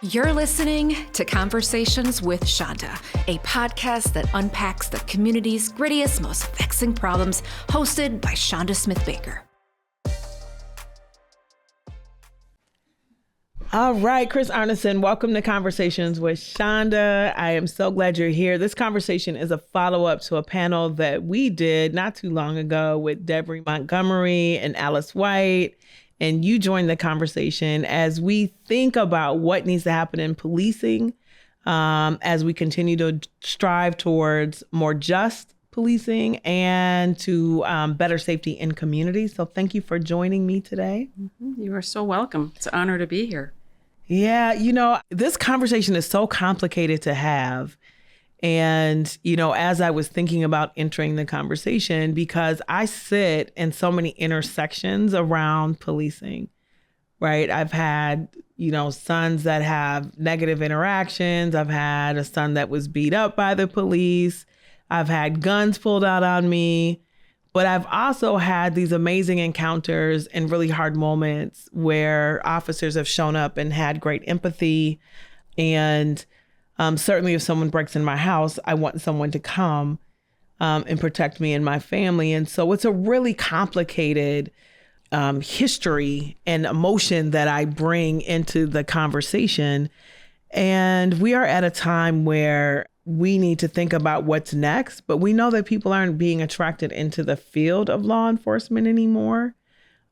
You're listening to Conversations with Chanda, a podcast that unpacks the community's grittiest, most vexing problems, hosted by Chanda Smith Baker. All right, Kris Arneson, welcome to Conversations with Chanda. I am so glad you're here. This conversation is a follow-up to a panel that we did not too long ago with Deborah Montgomery and Alice White. And you joined the conversation as we think about what needs to happen in policing as we continue to strive towards more just policing and to better safety in communities. So thank you for joining me today. You are so welcome. It's an honor to be here. Yeah, this conversation is so complicated to have. And, as I was thinking about entering the conversation, because I sit in so many intersections around policing, right? I've had, sons that have negative interactions. I've had a son that was beat up by the police. I've had guns pulled out on me. But I've also had these amazing encounters and really hard moments where officers have shown up and had great empathy. And certainly if someone breaks in my house, I want someone to come and protect me and my family. And so it's a really complicated history and emotion that I bring into the conversation. And we are at a time where we need to think about what's next, but we know that people aren't being attracted into the field of law enforcement anymore.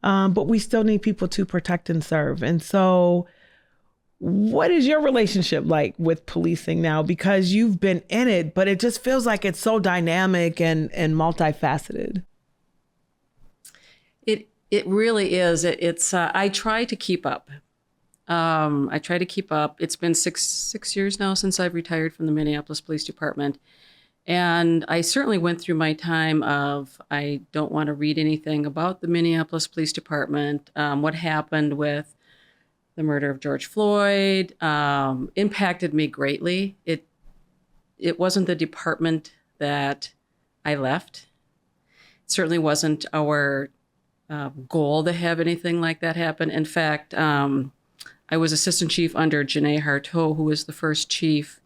But we still need people to protect and serve. And so what is your relationship like with policing now? Because you've been in it, but it just feels like it's so dynamic and multifaceted. It really is. It's I try to keep up. It's been six years now since I've retired from the Minneapolis Police Department. And I certainly went through my time of, I don't want to read anything about the Minneapolis Police Department, what happened with the murder of George Floyd, impacted me greatly. It wasn't the department that I left. It certainly wasn't our goal to have anything like that happen. In fact, I was assistant chief under Janae Harteau, who was the first chief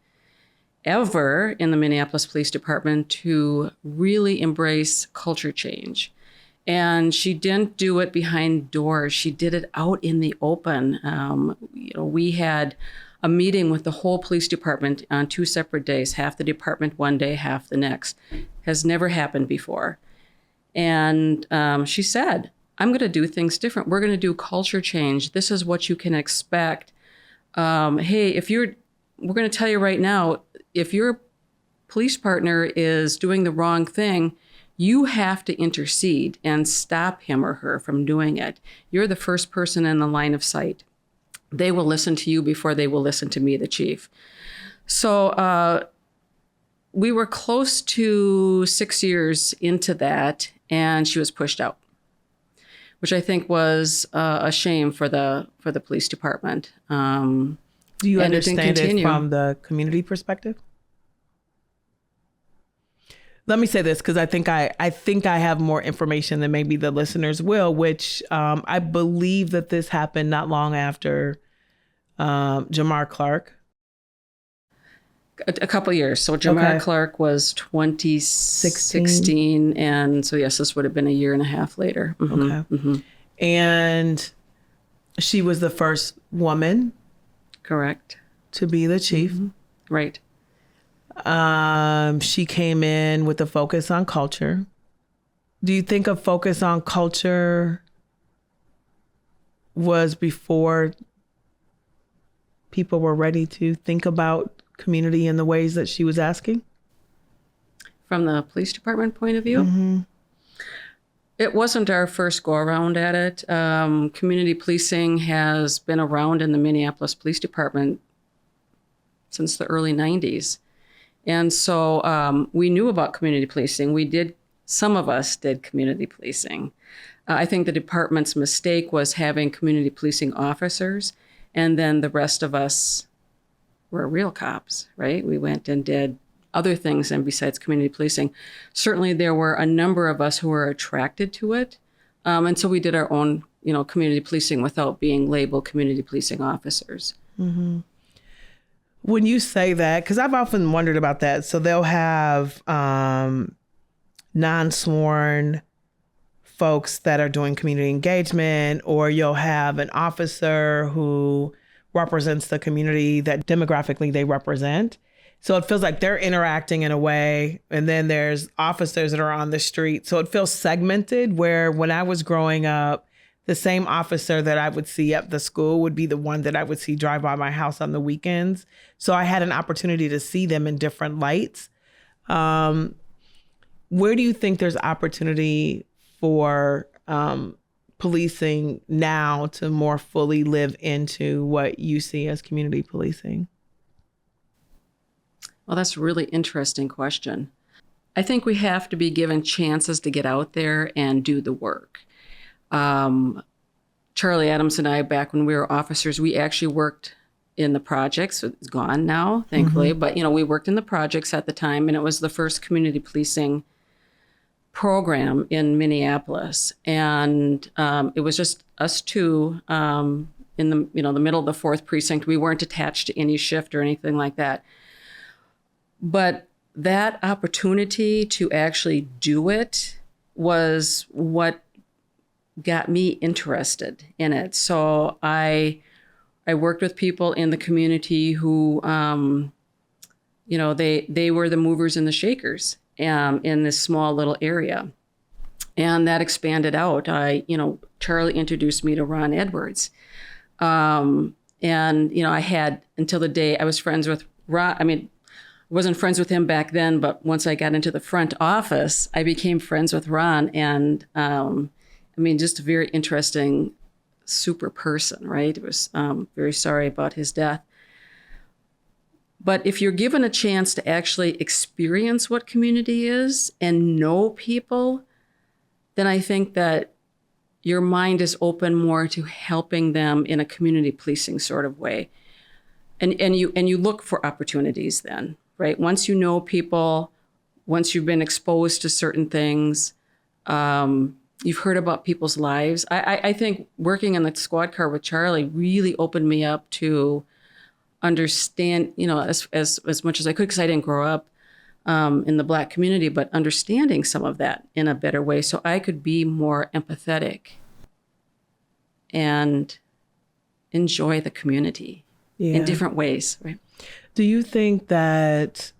ever in the Minneapolis Police Department to really embrace culture change. And she didn't do it behind doors. She did it out in the open. We had a meeting with the whole police department on 2 separate days, half the department one day, half the next. Has never happened before. And she said, I'm going to do things different. We're going to do culture change. This is what you can expect. Hey, we're going to tell you right now, if your police partner is doing the wrong thing, you have to intercede and stop him or her from doing it. You're the first person in the line of sight. They will listen to you before they will listen to me, the chief. So we were close to 6 years into that, and she was pushed out, which I think was a shame for the police department. Do you understand it from the community perspective? Let me say this, because I think I have more information than maybe the listeners will, which I believe that this happened not long after Jamar Clark. A couple years. So Jamar Clark was 2016. And so, yes, this would have been a year and a half later. Mm-hmm. Okay. Mm-hmm. And she was the first woman. Correct. To be the chief. Mm-hmm. Right. She came in with a focus on culture. Do you think a focus on culture was before people were ready to think about community in the ways that she was asking? From the police department point of view? Mm-hmm. It wasn't our first go around at it. Community policing has been around in the Minneapolis Police Department since the early 90s. And so we knew about community policing. Some of us did community policing. I think the department's mistake was having community policing officers, and then the rest of us were real cops, right? We went and did other things and besides community policing. Certainly there were a number of us who were attracted to it. And so we did our own, community policing without being labeled community policing officers. Mm-hmm. When you say that, because I've often wondered about that. So they'll have non-sworn folks that are doing community engagement, or you'll have an officer who represents the community that demographically they represent. So it feels like they're interacting in a way, and then there's officers that are on the street. So it feels segmented, where when I was growing up, the same officer that I would see at the school would be the one that I would see drive by my house on the weekends. So I had an opportunity to see them in different lights. Where do you think there's opportunity for policing now to more fully live into what you see as community policing? Well, that's a really interesting question. I think we have to be given chances to get out there and do the work. Charlie Adams and I, back when we were officers, we actually worked in the projects. It's gone now, thankfully, but we worked in the projects at the time, and it was the first community policing program in Minneapolis, and it was just us two in the the middle of the 4th precinct. We weren't attached to any shift or anything like that, but that opportunity to actually do it was what got me interested in it. So I worked with people in the community who they were the movers and the shakers in this small little area. And that expanded out. Charlie introduced me to Ron Edwards. I had, until the day I was friends with Ron, I wasn't friends with him back then, but once I got into the front office, I became friends with Ron. And just a very interesting, super person, right? It was very sorry about his death. But if you're given a chance to actually experience what community is and know people, then I think that your mind is open more to helping them in a community policing sort of way. And you look for opportunities then, right? Once you know people, once you've been exposed to certain things, you've heard about people's lives. I think working in the squad car with Charlie really opened me up to understand, as much as I could, because I didn't grow up in the Black community, but understanding some of that in a better way, so I could be more empathetic and enjoy the community in different ways, right? Do you think that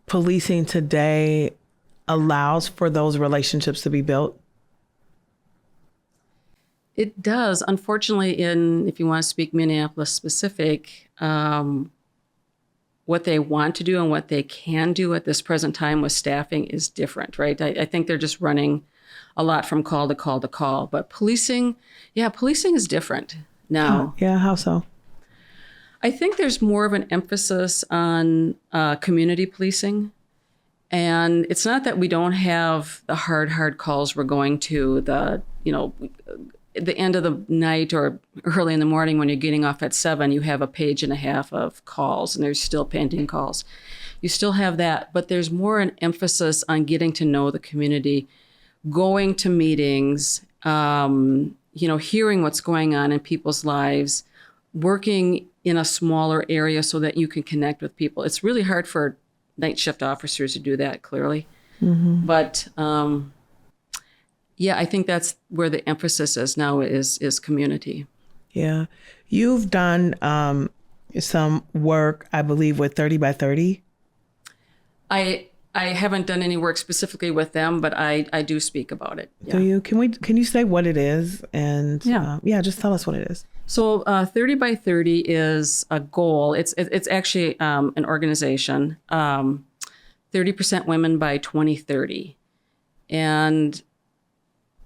policing today allows for those relationships to be built? It does. Unfortunately, if you want to speak Minneapolis specific, what they want to do and what they can do at this present time with staffing is different, right? I think they're just running a lot from call to call to call. But policing is different now. How so? I think there's more of an emphasis on community policing. And it's not that we don't have the hard calls we're going to, the end of the night or early in the morning when you're getting off at 7, you have a page and a half of calls, and there's still pending calls. You still have that, but there's more an emphasis on getting to know the community, going to meetings, hearing what's going on in people's lives, working in a smaller area so that you can connect with people. It's really hard for night shift officers to do that, clearly. Mm-hmm. But I think that's where the emphasis is now, is community. Yeah. You've done some work, I believe, with 30 by 30. I haven't done any work specifically with them, but I do speak about it. Yeah. Do you? Can you say what it is? And just tell us what it is. So 30 by 30 is a goal. It's actually an organization, 30% women by 2030. And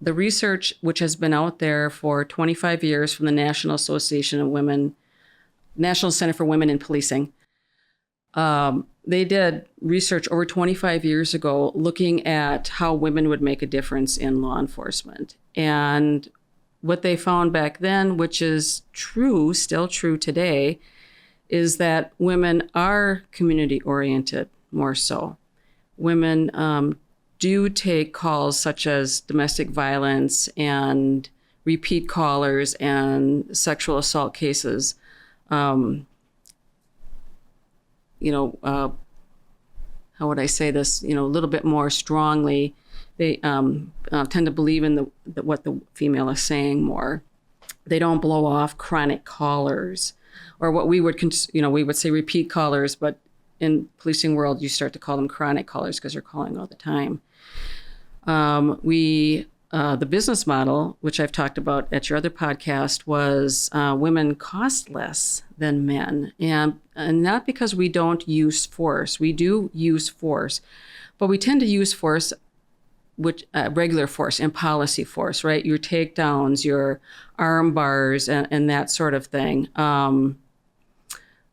the research, which has been out there for 25 years from the National Center for Women in Policing, they did research over 25 years ago looking at how women would make a difference in law enforcement. And what they found back then, which is true, still true today, is that women are community oriented more so. Women do take calls such as domestic violence and repeat callers and sexual assault cases how would I say this, a little bit more strongly. They tend to believe in what the female is saying more. They don't blow off chronic callers, or what we would say repeat callers, but in policing world, you start to call them chronic callers because they're calling all the time. The business model, which I've talked about at your other podcast, was women cost less than men. And not because we don't use force. We do use force, but we tend to use force, which regular force and policy force, right? Your takedowns, your arm bars, and that sort of thing,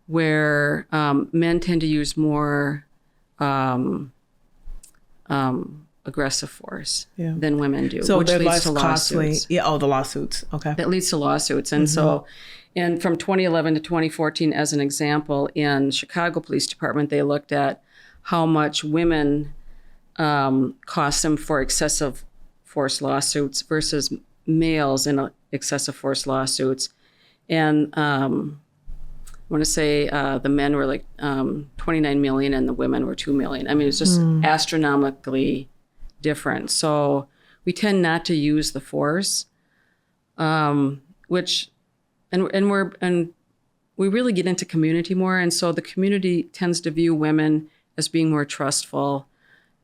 where men tend to use more aggressive force than women do, so which they're leads less to costly. lawsuits. Yeah. Oh, the lawsuits. Okay. That leads to lawsuits. And and from 2011 to 2014, as an example, in Chicago Police Department, they looked at how much women cost them for excessive force lawsuits versus males in excessive force lawsuits. And I want to say the men were like 29 million and the women were 2 million. I mean, it's just astronomically different. So we tend not to use the force, which we really get into community more. And so the community tends to view women as being more trustful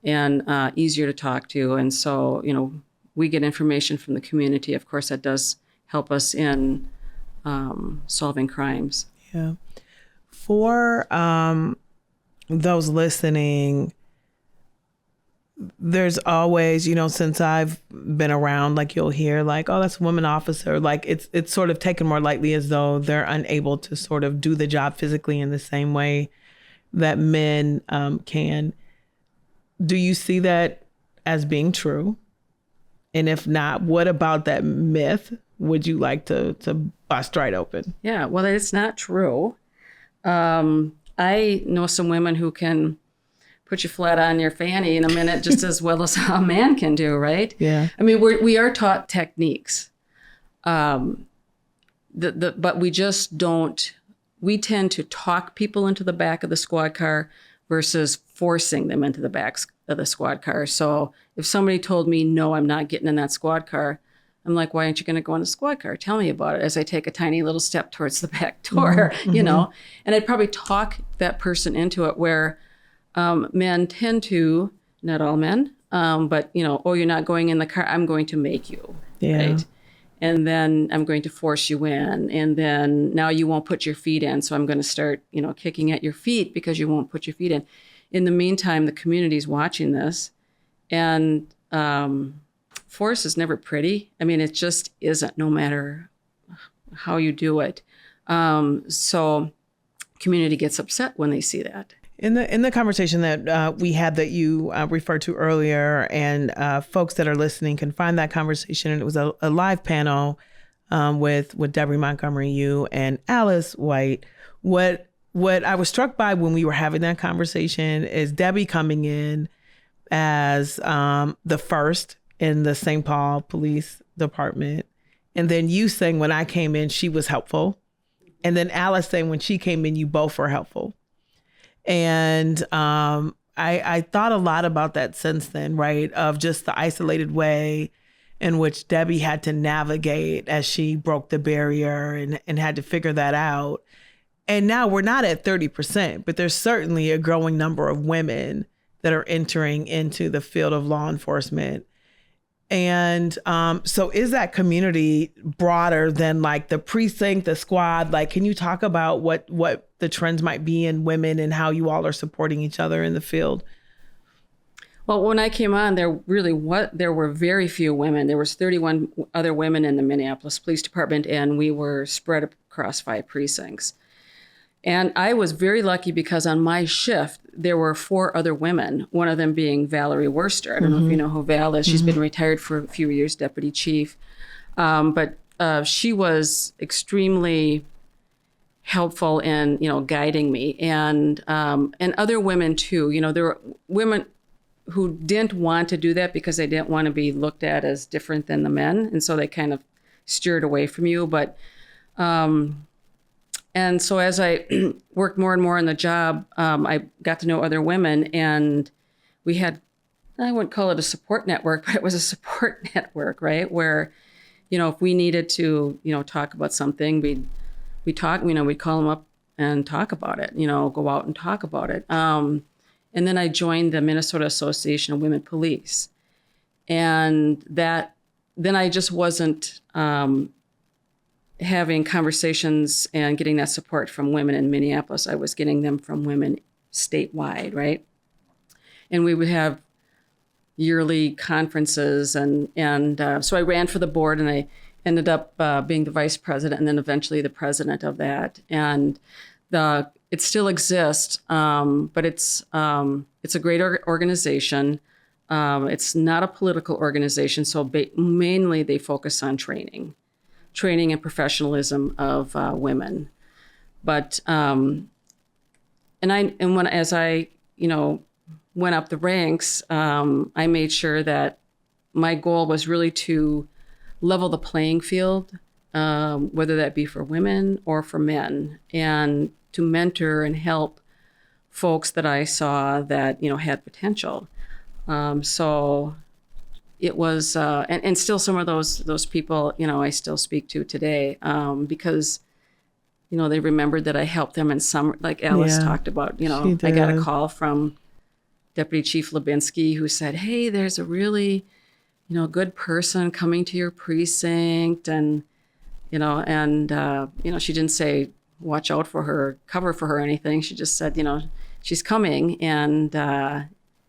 and easier to talk to. And so, we get information from the community. Of course, that does help us in solving crimes. Yeah. For those listening, there's always, since I've been around, like you'll hear like, oh, that's a woman officer. Like it's sort of taken more lightly as though they're unable to sort of do the job physically in the same way that men can. Do you see that as being true? And if not, what about that myth would you like to bust right open? Yeah, well, it's not true. I know some women who can put you flat on your fanny in a minute just as well as a man can do, right? Yeah. I mean, we are taught techniques, but we just don't. We tend to talk people into the back of the squad car versus forcing them into the back of the squad car. So if somebody told me, no, I'm not getting in that squad car, I'm like, why aren't you going to go in the squad car? Tell me about it, as I take a tiny little step towards the back door, and I'd probably talk that person into it, where men tend to, not all men, but, oh, you're not going in the car, I'm going to make you, right? And then I'm going to force you in. And then now you won't put your feet in. So I'm going to start, kicking at your feet because you won't put your feet in. In the meantime, the community's watching this. And force is never pretty. I mean, it just isn't, no matter how you do it. So community gets upset when they see that. In the conversation that we had that you referred to earlier, and folks that are listening can find that conversation, and it was a live panel with Debbie Montgomery, you and Alice White. What I was struck by when we were having that conversation is Debbie coming in as the first in the St. Paul Police Department, and then you saying when I came in she was helpful, and then Alice saying when she came in you both were helpful. And I thought a lot about that since then, right? Of just the isolated way in which Debbie had to navigate as she broke the barrier and had to figure that out. And now we're not at 30%, but there's certainly a growing number of women that are entering into the field of law enforcement. And so is that community broader than like the precinct, the squad? Like, can you talk about what the trends might be in women and how you all are supporting each other in the field? Well, when I came on, there were very few women. There was 31 other women in the Minneapolis Police Department, and we were spread across 5 precincts. And I was very lucky because on my shift, there were 4 other women, one of them being Valerie Worster. I don't know if you know who Val is. She's been retired for a few years, deputy chief. But she was extremely helpful in, guiding me. And other women too. There were women who didn't want to do that because they didn't want to be looked at as different than the men. And so they kind of steered away from you. But And so as I worked more and more in the job, I got to know other women, and we had, I wouldn't call it a support network, but it was a support network, right? Where, if we needed to, talk about something, we'd talk, we'd call them up and talk about it, go out and talk about it. And then I joined the Minnesota Association of Women Police. And then I just wasn't having conversations and getting that support from women in Minneapolis. I was getting them from women statewide, right? And we would have yearly conferences, and so I ran for the board, and I ended up being the vice president, and then eventually the president of that. And it still exists, but it's a great organization. It's not a political organization, so mainly they focus on training and professionalism of women. But as I went up the ranks, I made sure that my goal was really to level the playing field, whether that be for women or for men, and to mentor and help folks that I saw that had potential. So it was, and still some of those people, I still speak to today, because, they remembered that I helped them in some, like Alice talked about, I got a call from Deputy Chief Lubinsky, who said, "Hey, there's a really, good person coming to your precinct." And, she didn't say, watch out for her, cover for her or anything. She just said, she's coming, and,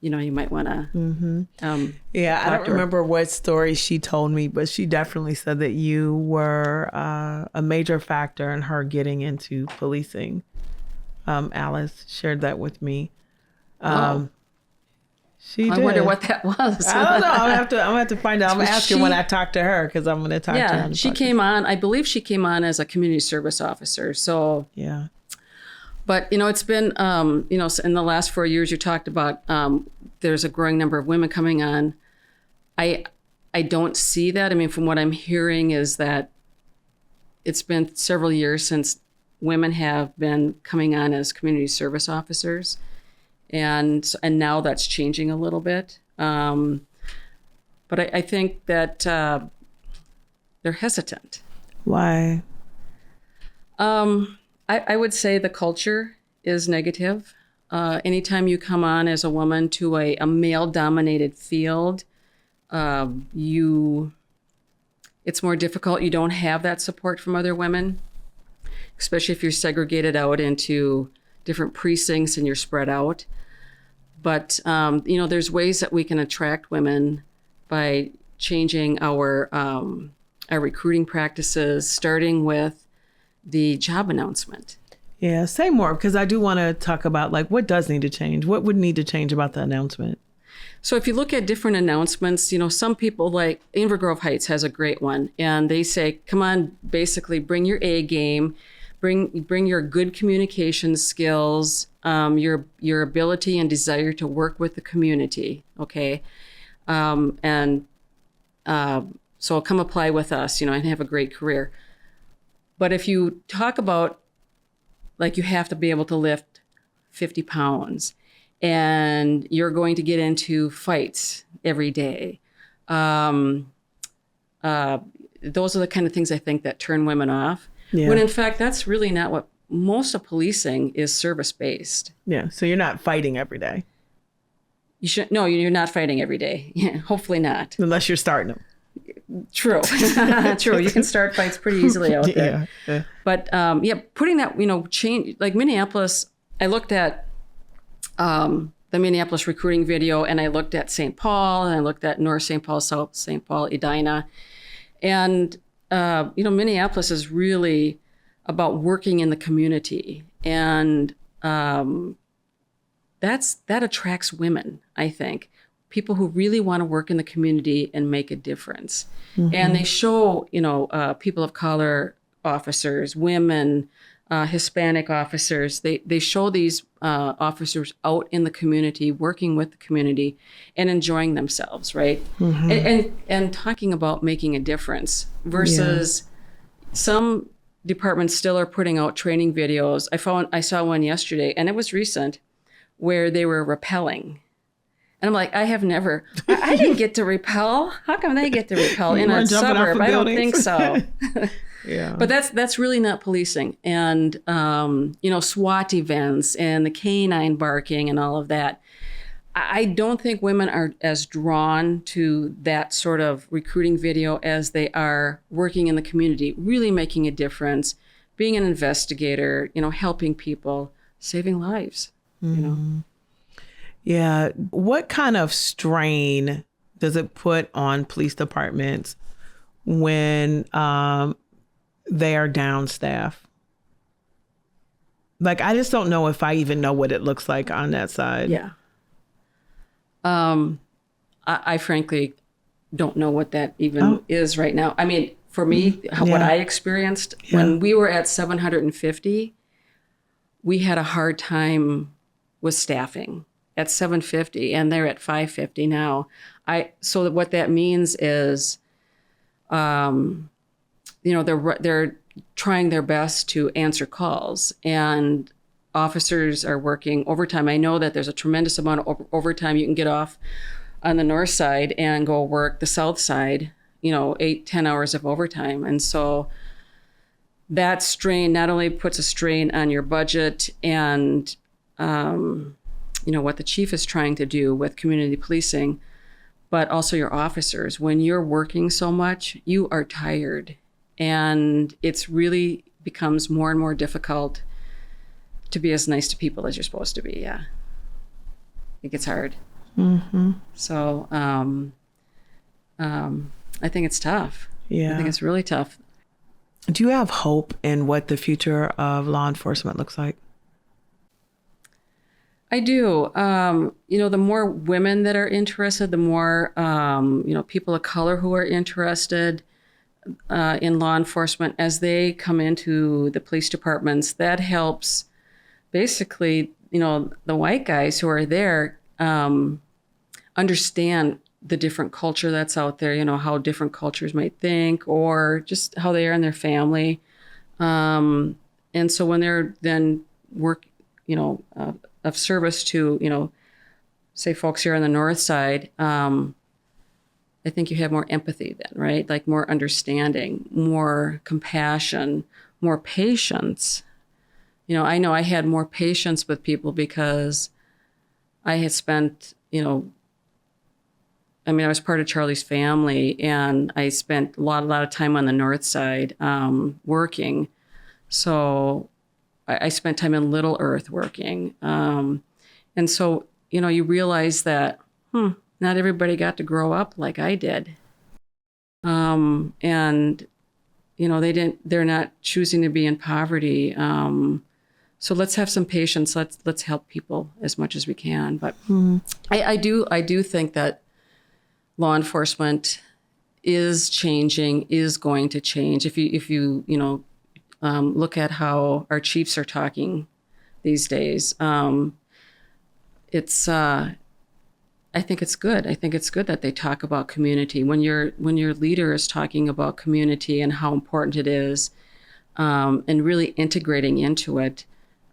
you might want to. I don't remember what story she told me, but she definitely said that you were a major factor in her getting into policing. Alice shared that with me. She did. I wonder what that was. I don't know. I'm gonna have to find out. I'm gonna ask her when I talk to her, because I'm gonna talk to her. Yeah, she came on. I believe she came on as a community service officer. So yeah. But it's been in the last 4 years, you talked about there's a growing number of women coming on. I don't see that. I mean, from what I'm hearing is that it's been several years since women have been coming on as community service officers. And now that's changing a little bit. But I think that they're hesitant. Why? I would say the culture is negative. Anytime you come on as a woman to a male-dominated field, it's more difficult. You don't have that support from other women, especially if you're segregated out into different precincts and you're spread out. But, there's ways that we can attract women by changing our recruiting practices, starting with the job announcement. Yeah, say more, because I do want to talk about what does need to change. What would need to change about the announcement? So if you look at different announcements, some people, like Inver Grove Heights has a great one, and they say, come on, basically bring your A game, bring your good communication skills, your ability and desire to work with the community, okay? So come apply with us, and have a great career. But if you talk about, you have to be able to lift 50 pounds, and you're going to get into fights every day, those are the kind of things I think that turn women off. Yeah. When in fact, that's really not what most of policing is. Service-based. Yeah. So you're not fighting every day. You're not fighting every day. Yeah, hopefully not. Unless you're starting them. True. True. You can start fights pretty easily out there. Yeah. But putting that, change, like Minneapolis, I looked at the Minneapolis recruiting video, and I looked at St. Paul, and I looked at North St. Paul, South St. Paul, Edina. And Minneapolis is really about working in the community, and that attracts women, I think. People who really want to work in the community and make a difference. Mm-hmm. And they show, people of color officers, women, Hispanic officers. They show these officers out in the community, working with the community and enjoying themselves, right? Mm-hmm. And talking about making a difference versus some departments still are putting out training videos. I saw one yesterday, and it was recent, where they were rappelling. And I'm like, I didn't get to rappel. How come they get to rappel in a suburb? I don't think so. Yeah. But that's really not policing. And, SWAT events and the canine barking and all of that. I don't think women are as drawn to that sort of recruiting video as they are working in the community, really making a difference, being an investigator, helping people, saving lives, Yeah. What kind of strain does it put on police departments when they are down staff? Like, I just don't know if I even know what it looks like on that side. Yeah. I frankly don't know what that even is right now. I mean, for me, what I experienced when we were at 750, we had a hard time with staffing at 750, and they're at 550 now. So what that means is, they're trying their best to answer calls, and officers are working overtime. I know that there's a tremendous amount of overtime you can get off on the north side and go work the south side, 8-10 hours of overtime. And so that strain not only puts a strain on your budget and, what the chief is trying to do with community policing, but also your officers. When you're working so much, you are tired, and it's really becomes more and more difficult to be as nice to people as you're supposed to be. Yeah. It gets hard. Mm-hmm. So, I think it's tough. Yeah. I think it's really tough. Do you have hope in what the future of law enforcement looks like? I do. The more women that are interested, the more, people of color who are interested in law enforcement as they come into the police departments, that helps basically, the white guys who are there understand the different culture that's out there, how different cultures might think, or just how they are in their family. And so when they're then of service to, say folks here on the north side, I think you have more empathy then, right? Like more understanding, more compassion, more patience. I know I had more patience with people because I had spent, I was part of Charlie's family, and I spent a lot of time on the north side working. So I spent time in Little Earth working. And so, you realize that, not everybody got to grow up like I did. And, they're not choosing to be in poverty. So let's have some patience. Let's help people as much as we can. But I do think that law enforcement is changing, is going to change. If you look at how our chiefs are talking these days, I think it's good. I think it's good that they talk about community. When your leader is talking about community and how important it is, and really integrating into it,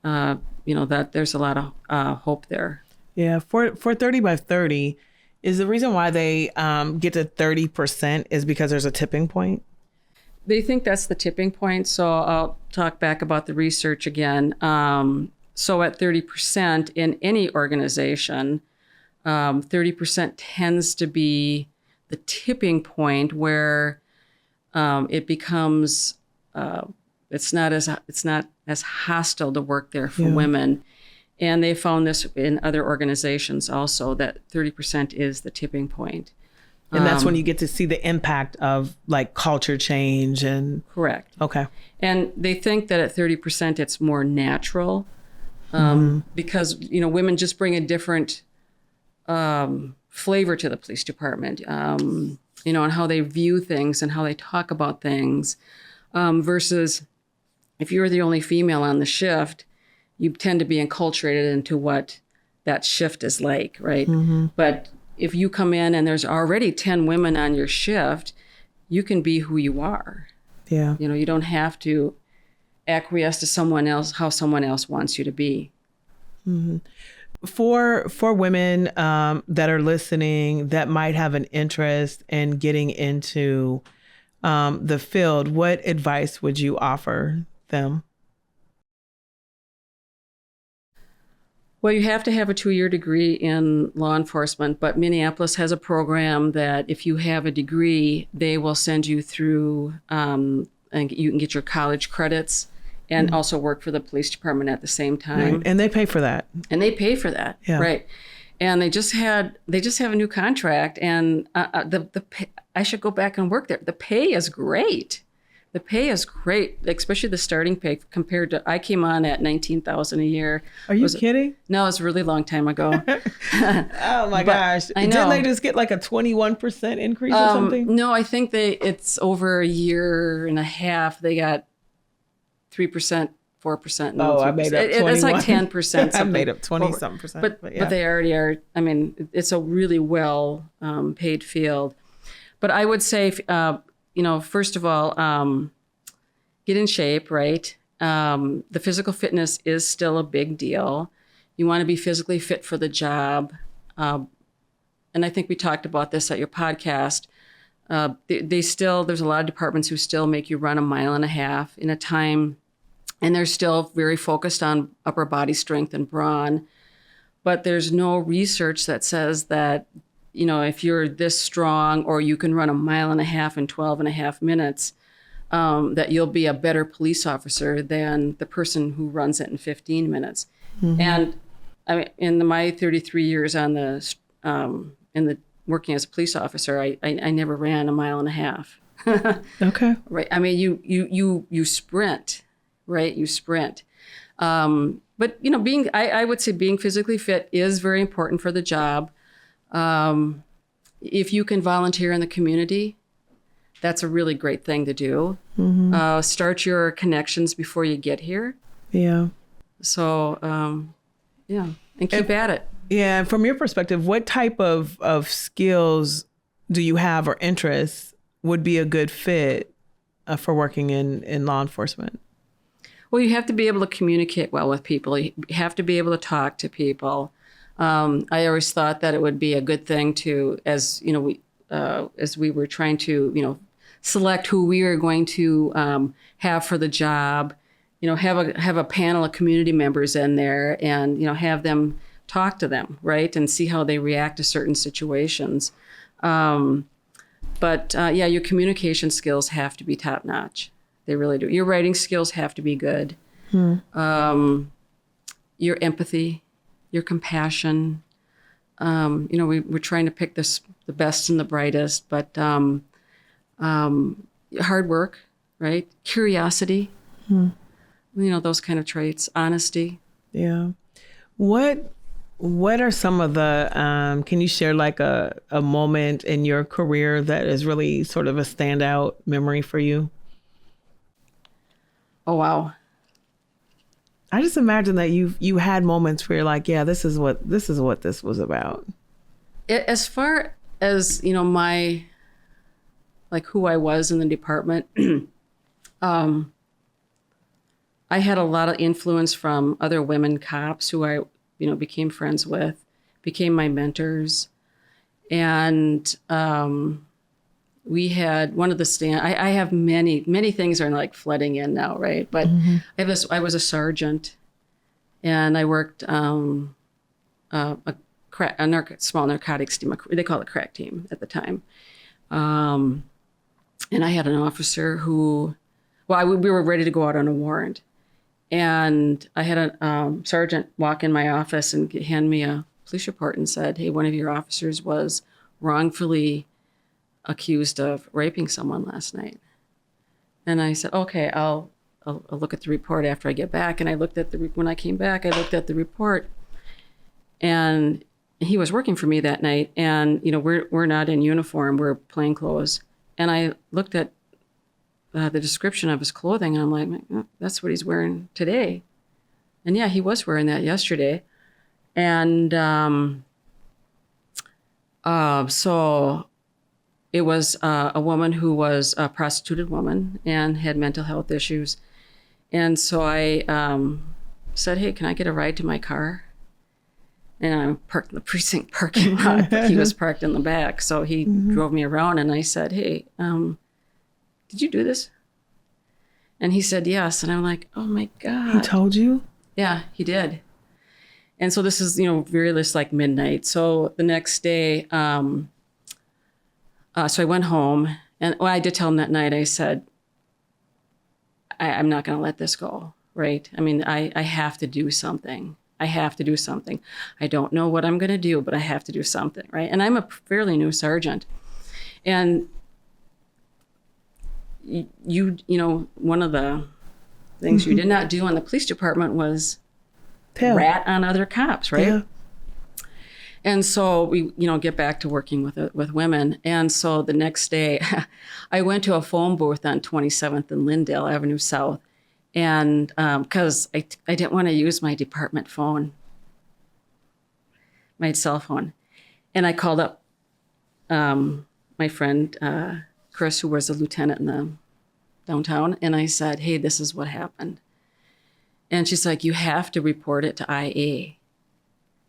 that there's a lot of hope there. Yeah, for 30 by 30, is the reason why they get to 30% is because there's a tipping point? They think that's the tipping point. So I'll talk back about the research again. So at 30% in any organization, 30% tends to be the tipping point where it becomes it's not as hostile to work there for women. And they found this in other organizations also, that 30% is the tipping point. And that's when you get to see the impact of like culture change and... Correct. Okay. And they think that at 30% it's more natural because, women just bring a different flavor to the police department, and how they view things and how they talk about things, versus if you're the only female on the shift, you tend to be enculturated into what that shift is like, right? Mm-hmm. But if you come in and there's already 10 women on your shift, you can be who you are. Yeah. You don't have to acquiesce to someone else, how someone else wants you to be. Mm-hmm. For women that are listening that might have an interest in getting into the field, what advice would you offer them? Well, you have to have a 2-year degree in law enforcement, but Minneapolis has a program that if you have a degree, they will send you through, and you can get your college credits and also work for the police department at the same time. Right. And they pay for that. And they pay for that, Yeah. right? And they just have a new contract, and the pay, I should go back and work there. The pay is great. The pay is great, especially the starting pay compared to, I came on at $19,000 a year. Are you kidding? No, it was a really long time ago. Oh my gosh. I know. Didn't they just get like a 21% increase or something? No, I think it's over a year and a half. They got 3%, 4%. Oh, I made up 21. It's like 10%. I made up 20-something percent. But they already are. I mean, it's a really well paid field. But I would say, first of all, get in shape, right? The physical fitness is still a big deal. You want to be physically fit for the job. And I think we talked about this at your podcast. There's a lot of departments who still make you run 1.5 miles in a time, and they're still very focused on upper body strength and brawn. But there's no research that says that, if you're this strong or you can run 1.5 miles in 12.5 minutes, that you'll be a better police officer than the person who runs it in 15 minutes. Mm-hmm. And I mean, in my 33 years on working as a police officer, I never ran 1.5 miles. Okay. Right. I mean, you sprint, right? You sprint. But I would say being physically fit is very important for the job. If you can volunteer in the community, that's a really great thing to do. Mm-hmm. Start your connections before you get here. Yeah. So, and keep at it. Yeah. From your perspective, what type of skills do you have or interests would be a good fit for working in law enforcement? Well, you have to be able to communicate well with people. You have to be able to talk to people. I always thought that it would be a good thing to, as we were trying to, select who we are going to have for the job, have a panel of community members in there and, have them talk to them, right, and see how they react to certain situations. But your communication skills have to be top notch. They really do. Your writing skills have to be good. Your empathy, your compassion. We're trying to pick the best and the brightest, but hard work, right? Curiosity, those kind of traits. Honesty. Yeah. What are some of the, can you share like a moment in your career that is really sort of a standout memory for you? Oh, wow. I just imagine that you had moments where you're like, yeah, this is what this was about. As far as, my, like who I was in the department, I had a lot of influence from other women cops who I, became friends with, became my mentors. And we had one of the I have many things are like flooding in now, right? But I was a sergeant, and I worked a small narcotics team. They call it crack team at the time. And I had an officer who, we were ready to go out on a warrant. And I had a sergeant walk in my office and hand me a police report and said, hey, one of your officers was wrongfully accused of raping someone last night. And I said, okay, I'll look at the report after I get back. And I looked at when I came back, I looked at the report, and he was working for me that night. And, we're not in uniform, we're plainclothes. And I looked at the description of his clothing, and I'm like, oh, that's what he's wearing today. And yeah, he was wearing that yesterday. And so it was a woman who was a prostituted woman and had mental health issues. And so I said, hey, can I get a ride to my car? And I parked in the precinct parking lot, but he was parked in the back. So he drove me around, and I said, hey, did you do this? And he said, yes. And I'm like, oh my God. He told you? Yeah, he did. And so this is, very late, like midnight. So the next day, so I went home, and I did tell him that night, I said, I'm not going to let this go, right? I mean, I have to do something. I have to do something. I don't know what I'm going to do, but I have to do something, right? And I'm a fairly new sergeant. And one of the things you did not do in the police department was rat on other cops, right? Yeah. And so we, get back to working with women. And so the next day, I went to a phone booth on 27th and Lyndale Avenue South, and because I didn't want to use my department phone, my cell phone, and I called up my friend Kris, who was a lieutenant in the downtown, and I said, hey, this is what happened. And she's like, you have to report it to IA.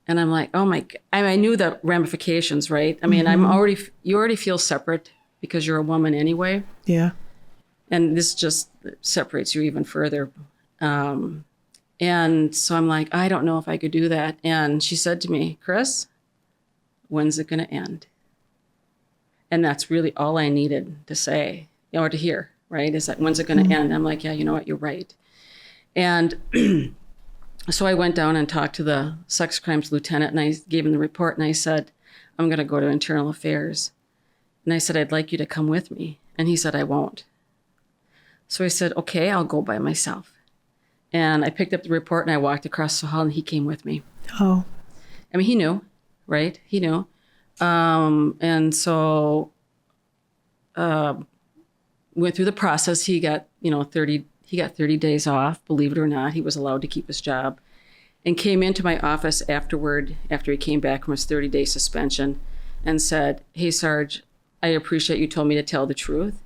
And I'm like, oh my God. I knew the ramifications, right? I mean, you already feel separate because you're a woman anyway. Yeah. And this just separates you even further. And so I'm like, I don't know if I could do that. And she said to me, Kris, when's it going to end? And that's really all I needed to say, or to hear, right? Is that, when's it going to end? I'm like, yeah, you know what? You're right. And so I went down and talked to the sex crimes lieutenant, and I gave him the report, and I said, I'm going to go to internal affairs. And I said, I'd like you to come with me. And he said, I won't. So I said, okay, I'll go by myself. And I picked up the report, and I walked across the hall, and he came with me. Oh. I mean, he knew, right? He knew. And so went through the process. He got, 30 days off, believe it or not. He was allowed to keep his job, and came into my office afterward, after he came back from his 30-day suspension, and said, hey, Sarge, I appreciate you told me to tell the truth.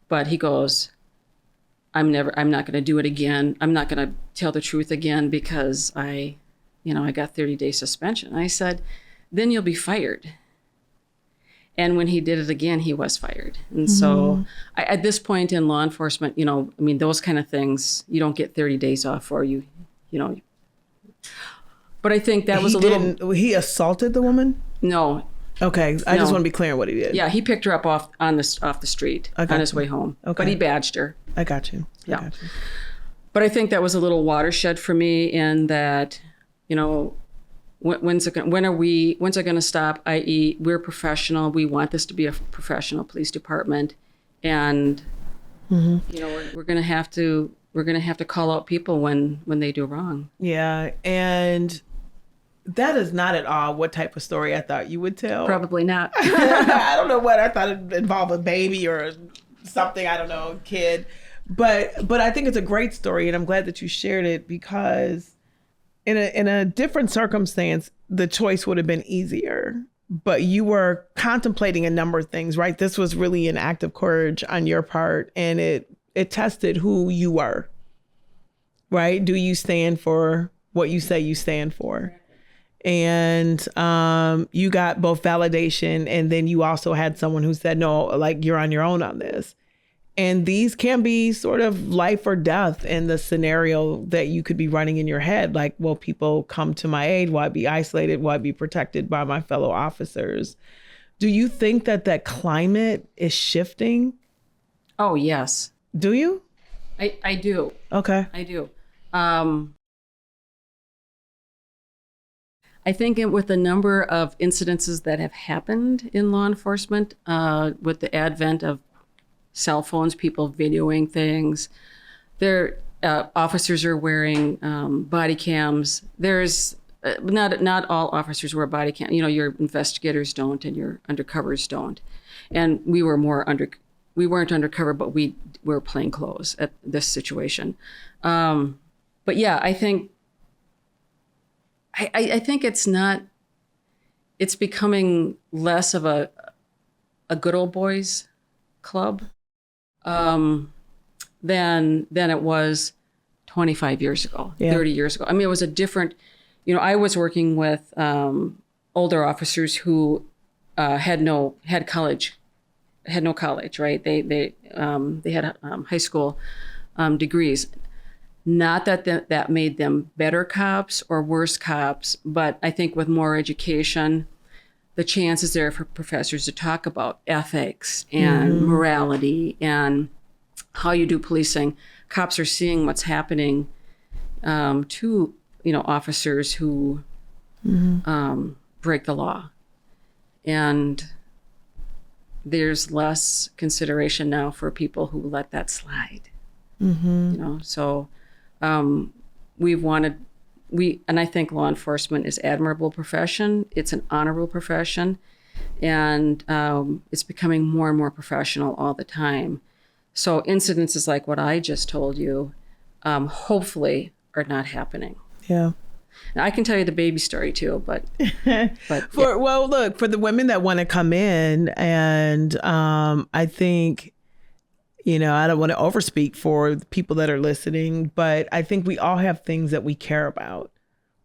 But he goes, I'm not going to do it again. I'm not going to tell the truth again because I got 30-day suspension. I said, then you'll be fired. And when he did it again, he was fired. And so at this point in law enforcement, those kind of things, you don't get 30 days off for you. But I think that was He assaulted the woman? No. Okay. I just want to be clear on what he did. Yeah, he picked her up off the street on his way home. Okay. But he badged her. I got you. Yeah. But I think that was a little watershed for me in that, when's it going to stop? I.e., we're professional. We want this to be a professional police department, and we're going to have to call out people when they do wrong. Yeah, and that is not at all what type of story I thought you would tell. Probably not. I don't know what I thought it involved, a baby or something. I don't know, kid. But I think it's a great story, and I'm glad that you shared it, because in a different circumstance, the choice would have been easier. But you were contemplating a number of things, right? This was really an act of courage on your part, and it tested who you were, right? Do you stand for what you say you stand for? And you got both validation, and then you also had someone who said, no, like, you're on your own on this. And these can be sort of life or death in the scenario that you could be running in your head. Like, will people come to my aid? Will I be isolated? Will I be protected by my fellow officers? Do you think that climate is shifting? Oh, yes. Do you? I do. Okay. I do. I think with the number of incidences that have happened in law enforcement, with the advent of cell phones, people videoing things, officers are wearing body cams. There's not all officers wear body cam. Your investigators don't, and your undercovers don't. And we weren't undercover, but we were plain clothes at this situation. But yeah, I think it's becoming less of a good old boys club than it was 25 years ago, Yeah. 30 years ago. I mean, it was a different, I was working with older officers who had no college, right? They had high school degrees. Not that made them better cops or worse cops, but I think with more education, the chances there for professors to talk about ethics and morality and how you do policing. Cops are seeing what's happening to officers who break the law, and there's less consideration now for people who let that slide. So and I think law enforcement is an admirable profession. It's an honorable profession, and it's becoming more and more professional all the time. So incidences like what I just told you, hopefully are not happening. Yeah. And I can tell you the baby story too, but Well, look, for the women that want to come in, and I think, I don't want to overspeak for the people that are listening, but I think we all have things that we care about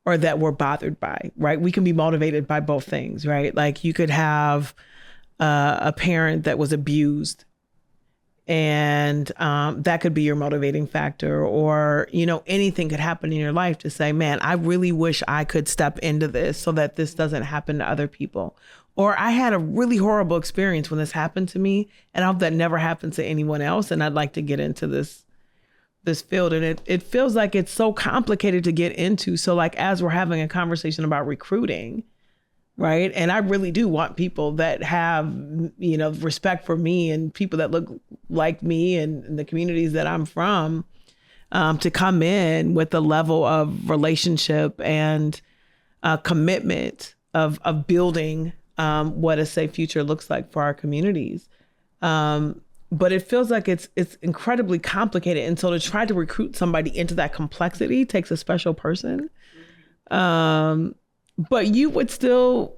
or that we're bothered by, right? We can be motivated by both things, right? Like you could have a parent that was abused, and that could be your motivating factor, or, anything could happen in your life to say, man, I really wish I could step into this so that this doesn't happen to other people. Or I had a really horrible experience when this happened to me, and I hope that never happens to anyone else. And I'd like to get into this field. And it feels like it's so complicated to get into. So like, as we're having a conversation about recruiting, right? And I really do want people that have, respect for me and people that look like me and the communities that I'm from, to come in with a level of relationship and commitment of building what a safe future looks like for our communities. But it feels like it's incredibly complicated. And so to try to recruit somebody into that complexity takes a special person. But you would still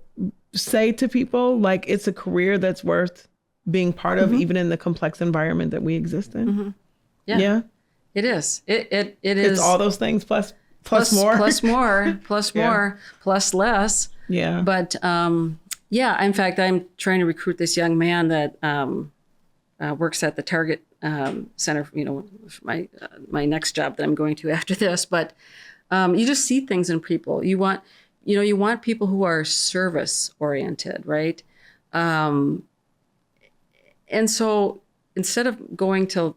say to people, like, it's a career that's worth being part of, even in the complex environment that we exist in. Yeah. It is. It is. It's all those things plus more. Plus more, plus less. Yeah. But in fact, I'm trying to recruit this young man that works at the Target Center, my next job that I'm going to after this. But you just see things in people. You want people who are service oriented, right? And so instead of going to,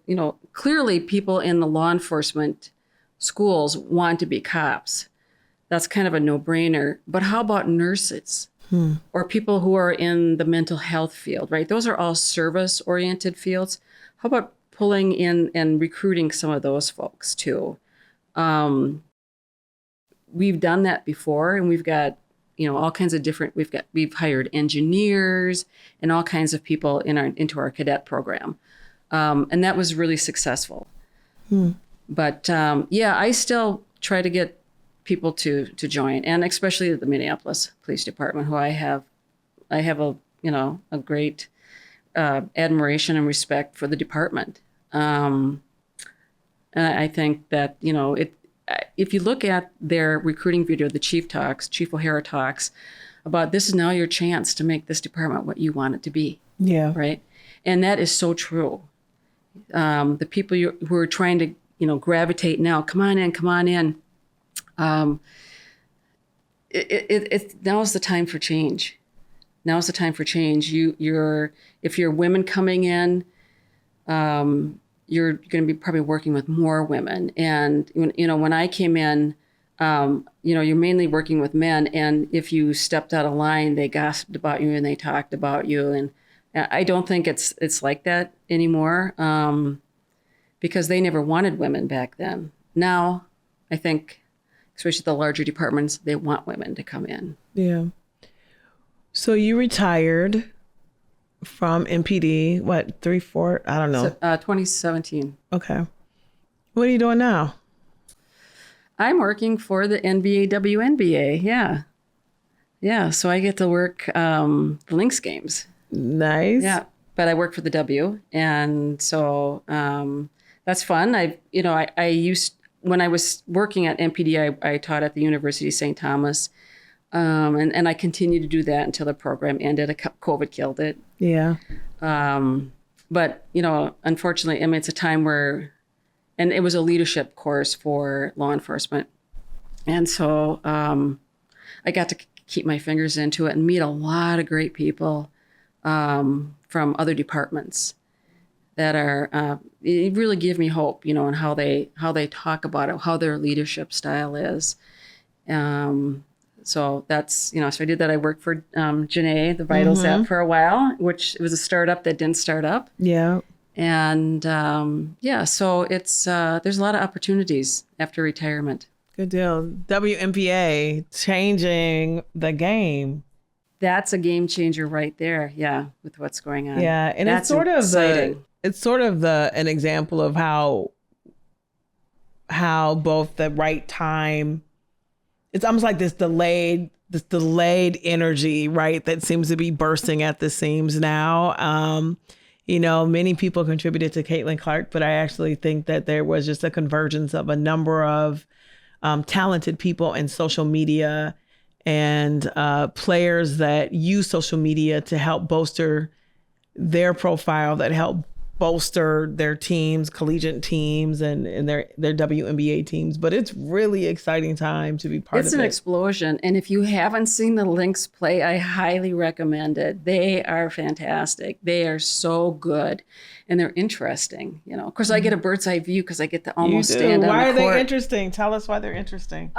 clearly people in the law enforcement schools want to be cops. That's kind of a no-brainer. But how about nurses or people who are in the mental health field, right? Those are all service-oriented fields. How about pulling in and recruiting some of those folks too? We've done that before, and we've got, all kinds of different. We've hired engineers and all kinds of people into our cadet program, and that was really successful. But I still try to get people to join, and especially the Minneapolis Police Department, who I have a great admiration and respect for the department. And I think that if you look at their recruiting video, Chief O'Hara talks about, this is now your chance to make this department what you want it to be. Yeah. Right. And that is so true. The people who are trying to, gravitate now, come on in. Now's the time for change. If you're women coming in, you're going to be probably working with more women. And, when I came in, you're mainly working with men. And if you stepped out of line, they gossiped about you and they talked about you. And I don't think it's like that anymore, because they never wanted women back then. Now, I think, especially the larger departments, they want women to come in. Yeah. So you retired from MPD, 3-4? I don't know. 2017. Okay. What are you doing now? I'm working for the NBA WNBA. Yeah. Yeah. So I get to work the Lynx games. Nice. Yeah. But I work for the W. And so that's fun. when I was working at MPD, I taught at the University of St. Thomas. And I continued to do that until the program ended. COVID killed it. Yeah. But, unfortunately, I mean, it's a time where, and it was a leadership course for law enforcement. And so I got to keep my fingers into it and meet a lot of great people from other departments that are, it really give me hope, and how they talk about it, how their leadership style is. So that's, so I did that. I worked for Janae, the Vitals app, for a while, which it was a startup that didn't start up. Yeah. And so it's there's a lot of opportunities after retirement. Good deal. WMPA changing the game. That's a game changer right there. Yeah, with what's going on. Yeah, and that's exciting. It's sort of an example of how both the right time. It's almost like this delayed energy, right? That seems to be bursting at the seams now. Many people contributed to Caitlin Clark, but I actually think that there was just a convergence of a number of talented people in social media and players that use social media to help bolster their profile, that help bolster their teams, collegiate teams, and their WNBA teams. But it's really exciting time to be part of it. It's an explosion. And if you haven't seen the Lynx play, I highly recommend it. They are fantastic. They are so good. And they're interesting. Of course, I get a bird's eye view because I get to almost stand on the court. Why are they interesting? Tell us why they're interesting.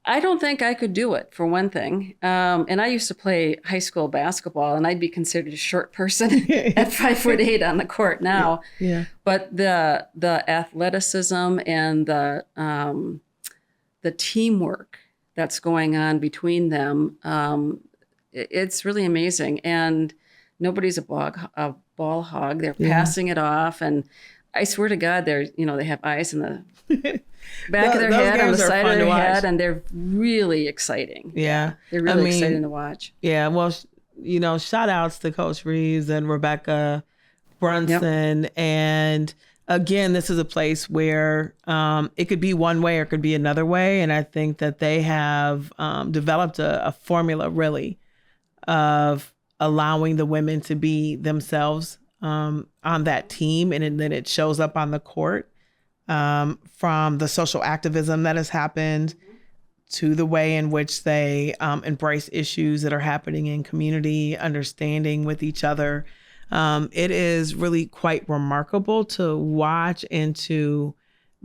I don't think I could do it, for one thing. And I used to play high school basketball, and I'd be considered a short person at 5'8" on the court now. Yeah. But the athleticism and the teamwork that's going on between them, it's really amazing. And nobody's a ball hog. They're passing it off, and I swear to God, they have eyes in the back of their head, on the side of their head, and they're really exciting. Yeah. They're really exciting to watch. Yeah. Well, shout outs to Coach Reeves and Rebecca Brunson. Yep. And again, this is a place where it could be one way or it could be another way. And I think that they have developed a formula, really, of allowing the women to be themselves on that team. And then it shows up on the court. From the social activism that has happened to the way in which they embrace issues that are happening in community, understanding with each other. It is really quite remarkable to watch and to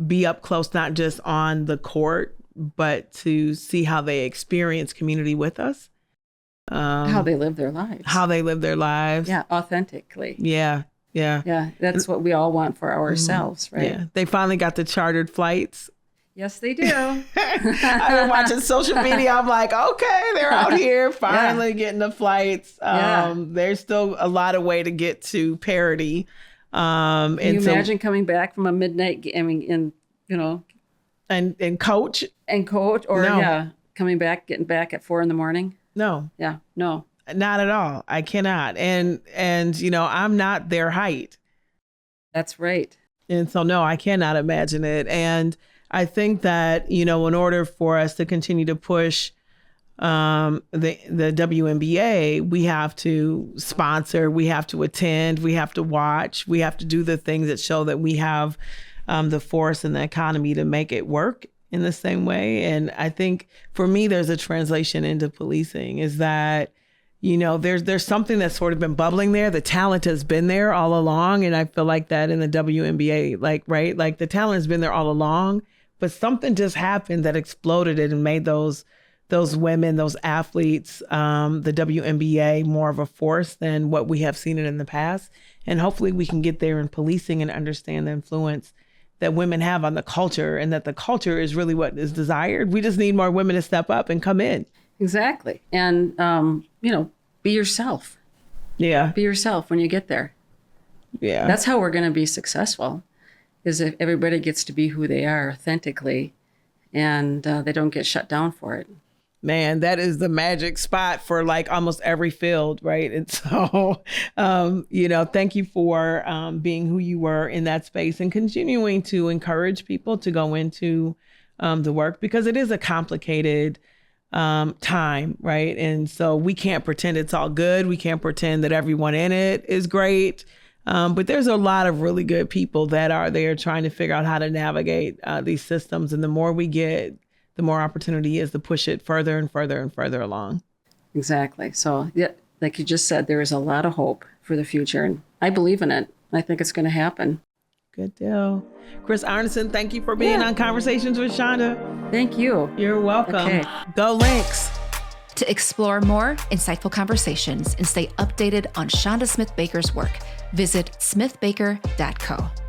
be up close, not just on the court, but to see how they experience community with us. How they live their lives. Yeah, authentically. Yeah. Yeah. Yeah. That's what we all want for ourselves, right? Yeah. They finally got the chartered flights. Yes, they do. I've been watching social media. I'm like, okay, they're out here finally getting the flights. There's still a lot of way to get to parity. Can you imagine coming back from a midnight game and coach or coming back, getting back at 4 a.m? No. Yeah. No. Not at all. I cannot. And I'm not their height. That's right. And so, no, I cannot imagine it. And I think that, in order for us to continue to push the WNBA, we have to sponsor, we have to attend, we have to watch, we have to do the things that show that we have the force and the economy to make it work in the same way. And I think for me, there's a translation into policing is that, there's something that's sort of been bubbling there. The talent has been there all along. And I feel like that in the WNBA, like the talent has been there all along, but something just happened that exploded it and made those women, those athletes, the WNBA more of a force than what we have seen it in the past. And hopefully we can get there in policing and understand the influence that women have on the culture and that the culture is really what is desired. We just need more women to step up and come in. Exactly. And, be yourself. Yeah. Be yourself when you get there. Yeah. That's how we're going to be successful, is if everybody gets to be who they are authentically and they don't get shut down for it. man, that is the magic spot for like almost every field, right? And so, thank you for being who you were in that space and continuing to encourage people to go into the work, because it is a complicated time, right? And so we can't pretend it's all good. We can't pretend that everyone in it is great. But there's a lot of really good people that are there trying to figure out how to navigate these systems. And the more we get, the more opportunity is to push it further and further and further along. Exactly. So, yeah, like you just said, there is a lot of hope for the future. And I believe in it. I think it's going to happen. Good deal. Kris Arneson, thank you for being on Conversations with Chanda. Thank you. You're welcome. Okay. Go Lynx. To explore more insightful conversations and stay updated on Chanda Smith Baker's work, visit smithbaker.co.